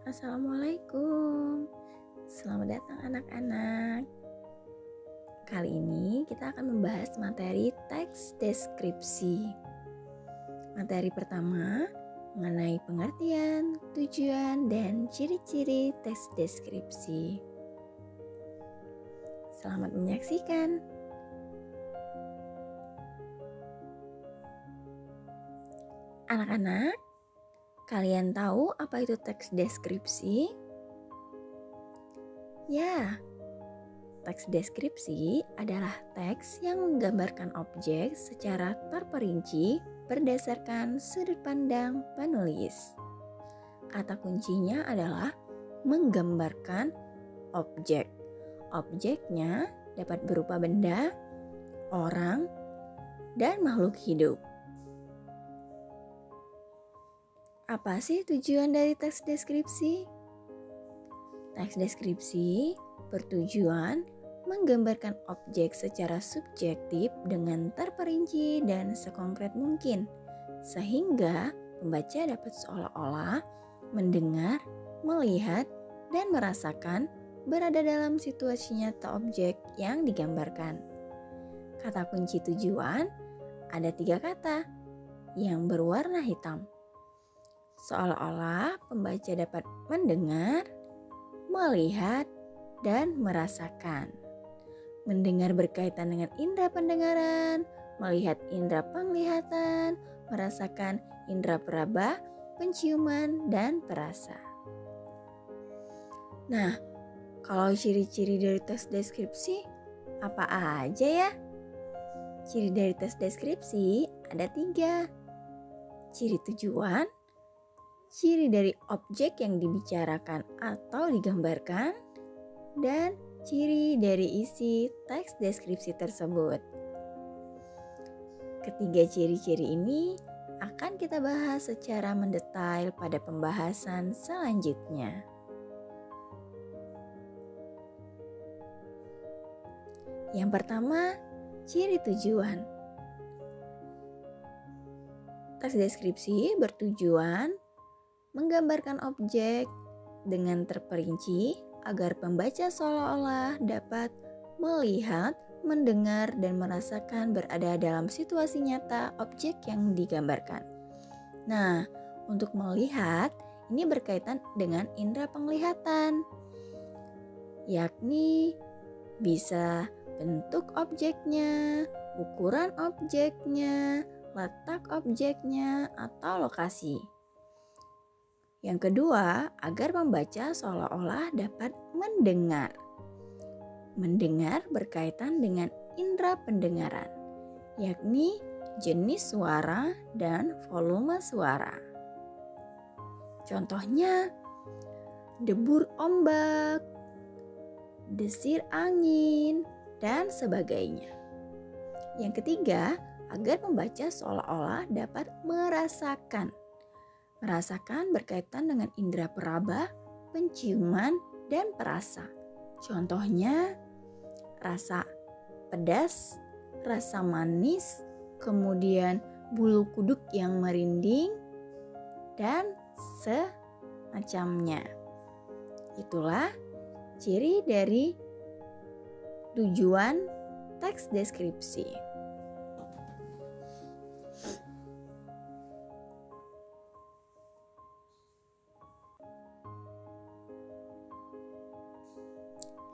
Assalamualaikum. Selamat datang anak-anak. Kali ini kita akan membahas materi teks deskripsi. Materi pertama mengenai pengertian, tujuan, dan ciri-ciri teks deskripsi. Selamat menyaksikan. Anak-anak, kalian tahu apa itu teks deskripsi? Ya, teks deskripsi adalah teks yang menggambarkan objek secara terperinci berdasarkan sudut pandang penulis. Kata kuncinya adalah menggambarkan objek. Objeknya dapat berupa benda, orang, dan makhluk hidup. Apa sih tujuan dari teks deskripsi? Teks deskripsi bertujuan menggambarkan objek secara subjektif dengan terperinci dan sekonkret mungkin, sehingga pembaca dapat seolah-olah mendengar, melihat, dan merasakan berada dalam situasi nyata objek yang digambarkan. Kata kunci tujuan ada 3 kata yang berwarna hitam. Seolah-olah pembaca dapat mendengar, melihat, dan merasakan. Mendengar berkaitan dengan indera pendengaran, melihat indera penglihatan, merasakan indera peraba, penciuman, dan perasa. Nah, kalau ciri-ciri dari teks deskripsi apa aja ya? Ciri dari teks deskripsi ada 3. Ciri tujuan, ciri dari objek yang dibicarakan atau digambarkan, dan ciri dari isi teks deskripsi tersebut. Ketiga ciri-ciri ini akan kita bahas secara mendetail pada pembahasan selanjutnya. Yang pertama, ciri tujuan. Teks deskripsi bertujuan menggambarkan objek dengan terperinci agar pembaca seolah-olah dapat melihat, mendengar, dan merasakan berada dalam situasi nyata objek yang digambarkan. Nah, untuk melihat ini berkaitan dengan indera penglihatan, yakni bisa bentuk objeknya, ukuran objeknya, letak objeknya, atau lokasi. Yang kedua, agar pembaca seolah-olah dapat mendengar. Mendengar berkaitan dengan indera pendengaran, yakni jenis suara dan volume suara. Contohnya, debur ombak, desir angin, dan sebagainya. Yang ketiga, agar pembaca seolah-olah dapat merasakan. Merasakan berkaitan dengan indera peraba, penciuman, dan perasa. Contohnya, rasa pedas, rasa manis, kemudian bulu kuduk yang merinding, dan semacamnya. Itulah ciri dari tujuan teks deskripsi.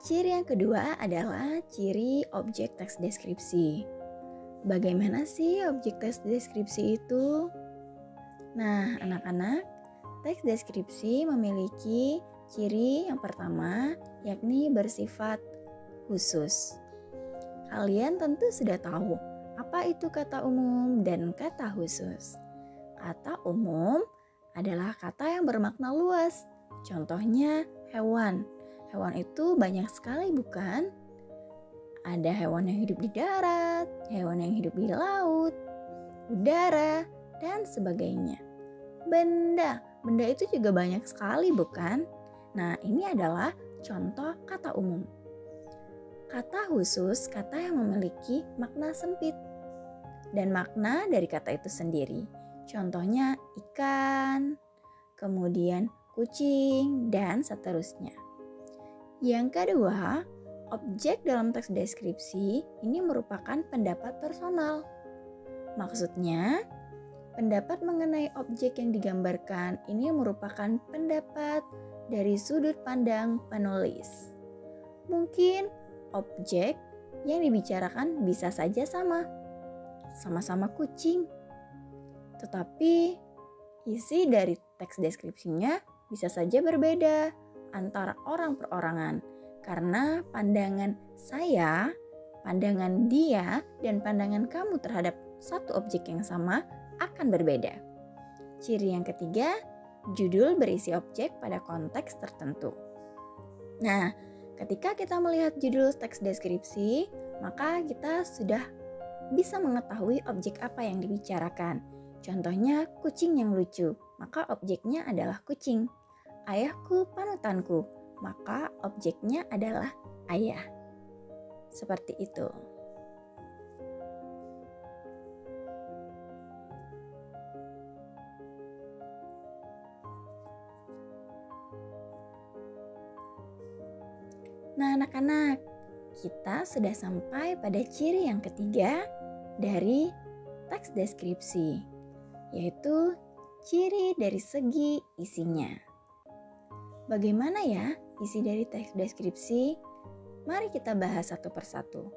Ciri yang kedua adalah ciri objek teks deskripsi. Bagaimana sih objek teks deskripsi itu? Nah, anak-anak, teks deskripsi memiliki ciri yang pertama, yakni bersifat khusus. Kalian tentu sudah tahu apa itu kata umum dan kata khusus. Kata umum adalah kata yang bermakna luas. Contohnya hewan. Hewan itu banyak sekali, bukan? Ada hewan yang hidup di darat, hewan yang hidup di laut, udara, dan sebagainya. Benda itu juga banyak sekali, bukan? Nah, ini adalah contoh kata umum. Kata khusus, kata yang memiliki makna sempit dan makna dari kata itu sendiri. Contohnya ikan, kemudian kucing, dan seterusnya. Yang kedua, objek dalam teks deskripsi ini merupakan pendapat personal. Maksudnya, pendapat mengenai objek yang digambarkan ini merupakan pendapat dari sudut pandang penulis. Mungkin objek yang dibicarakan bisa saja sama-sama kucing. Tetapi isi dari teks deskripsinya bisa saja berbeda antara orang perorangan karena pandangan saya, pandangan dia, dan pandangan kamu terhadap satu objek yang sama akan berbeda. Ciri yang ketiga, judul berisi objek pada konteks tertentu. Nah, ketika kita melihat judul teks deskripsi, maka kita sudah bisa mengetahui objek apa yang dibicarakan. Contohnya kucing yang lucu, maka objeknya adalah kucing. Ayahku panutanku, maka objeknya adalah ayah. Seperti itu. Nah, anak-anak, kita sudah sampai pada ciri yang ketiga dari teks deskripsi, yaitu ciri dari segi isinya. Bagaimana ya isi dari teks deskripsi? Mari kita bahas satu persatu.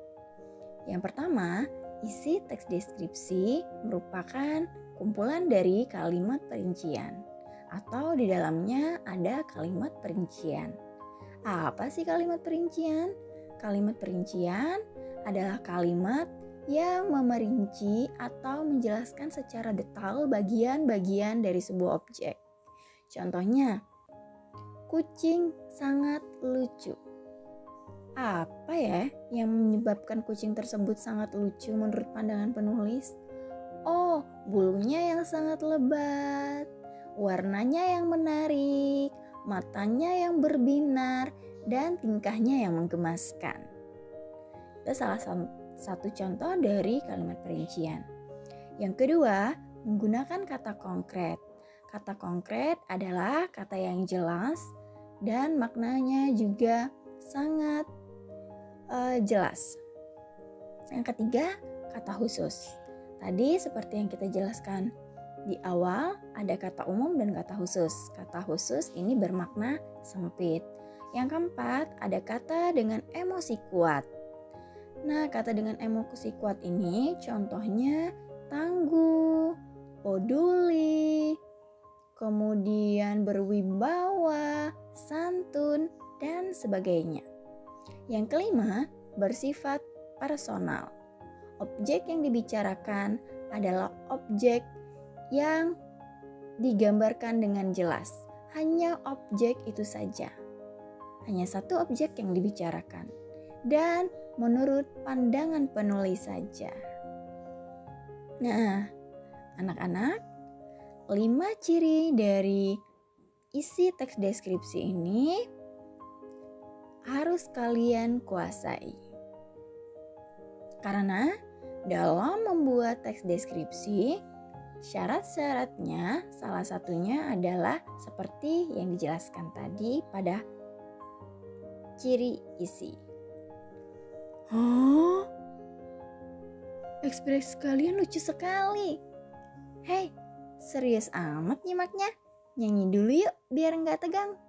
Yang pertama, isi teks deskripsi merupakan kumpulan dari kalimat perincian, atau di dalamnya ada kalimat perincian. Apa sih kalimat perincian? Kalimat perincian adalah kalimat yang memerinci atau menjelaskan secara detail bagian-bagian dari sebuah objek. Contohnya, kucing sangat lucu. Apa ya yang menyebabkan kucing tersebut sangat lucu menurut pandangan penulis? Oh, bulunya yang sangat lebat, warnanya yang menarik, matanya yang berbinar, dan tingkahnya yang menggemaskan. Itu salah satu contoh dari kalimat perincian. Yang kedua, menggunakan kata konkret. Kata konkret adalah kata yang jelas dan maknanya juga sangat jelas. Yang ketiga, kata khusus. Tadi seperti yang kita jelaskan di awal, ada kata umum dan kata khusus. Kata khusus ini bermakna sempit. Yang keempat, ada kata dengan emosi kuat. Nah, kata dengan emosi kuat ini contohnya tangguh, peduli, kemudian berwibawa, santun, dan sebagainya. Yang kelima, bersifat personal. Objek yang dibicarakan adalah objek yang digambarkan dengan jelas. Hanya objek itu saja. Hanya satu objek yang dibicarakan. Dan menurut pandangan penulis saja. Nah, anak-anak, 5 ciri dari isi teks deskripsi ini harus kalian kuasai. Karena dalam membuat teks deskripsi, syarat-syaratnya salah satunya adalah seperti yang dijelaskan tadi pada ciri isi. Hah? Ekspresi kalian lucu sekali. Hei, serius amat nyimaknya? Nyanyi dulu yuk biar nggak tegang.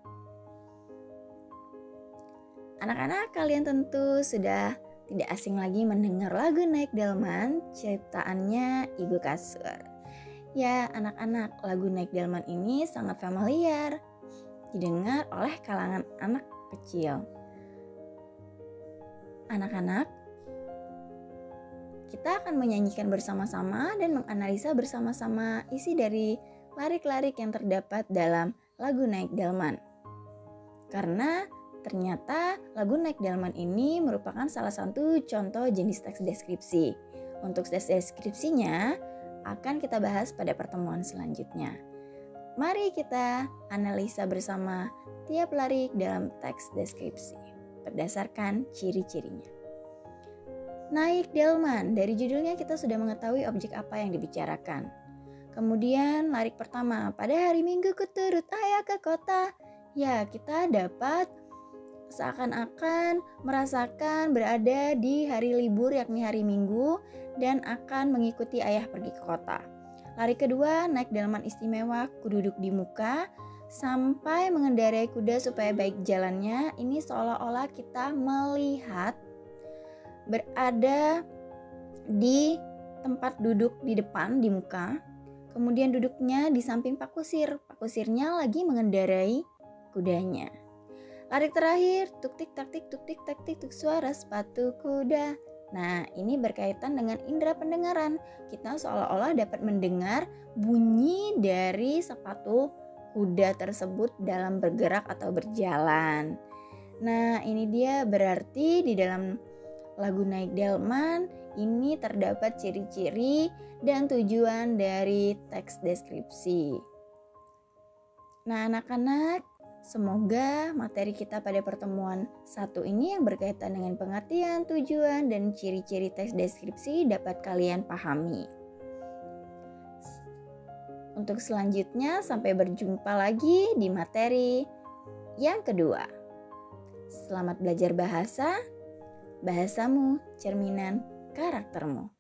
Anak-anak, kalian tentu sudah tidak asing lagi mendengar lagu Naik Delman ciptaannya Ibu Kasur. Ya, anak-anak, lagu Naik Delman ini sangat familiar, didengar oleh kalangan anak kecil. Anak-anak, kita akan menyanyikan bersama-sama dan menganalisa bersama-sama isi dari lirik-lirik yang terdapat dalam lagu Naik Delman. Karena ternyata lagu Naik Delman ini merupakan salah satu contoh jenis teks deskripsi. Untuk teks deskripsinya akan kita bahas pada pertemuan selanjutnya. Mari kita analisa bersama tiap lirik dalam teks deskripsi berdasarkan ciri-cirinya. Naik Delman, dari judulnya kita sudah mengetahui objek apa yang dibicarakan. Kemudian larik pertama, pada hari Minggu kuturut ayah ke kota. Ya, kita dapat seakan-akan merasakan berada di hari libur yakni hari Minggu dan akan mengikuti ayah pergi ke kota. Larik kedua, naik delman istimewa, kududuk di muka sampai mengendarai kuda supaya baik jalannya. Ini seolah-olah kita melihat berada di tempat duduk di depan di muka. Kemudian duduknya di samping Pak Kusir. Pak Kusirnya lagi mengendarai kudanya. Larik terakhir, tuk tik tak tik tuk tik tak tik tuk suara sepatu kuda. Nah, ini berkaitan dengan indera pendengaran. Kita seolah-olah dapat mendengar bunyi dari sepatu kuda tersebut dalam bergerak atau berjalan. Nah, ini dia berarti di dalam lagu Naik Delman ini terdapat ciri-ciri dan tujuan dari teks deskripsi. Nah, anak-anak, semoga materi kita pada pertemuan 1 ini yang berkaitan dengan pengertian, tujuan, dan ciri-ciri teks deskripsi dapat kalian pahami. Untuk selanjutnya, sampai berjumpa lagi di materi yang kedua. Selamat belajar bahasa, bahasamu cerminan karaktermu.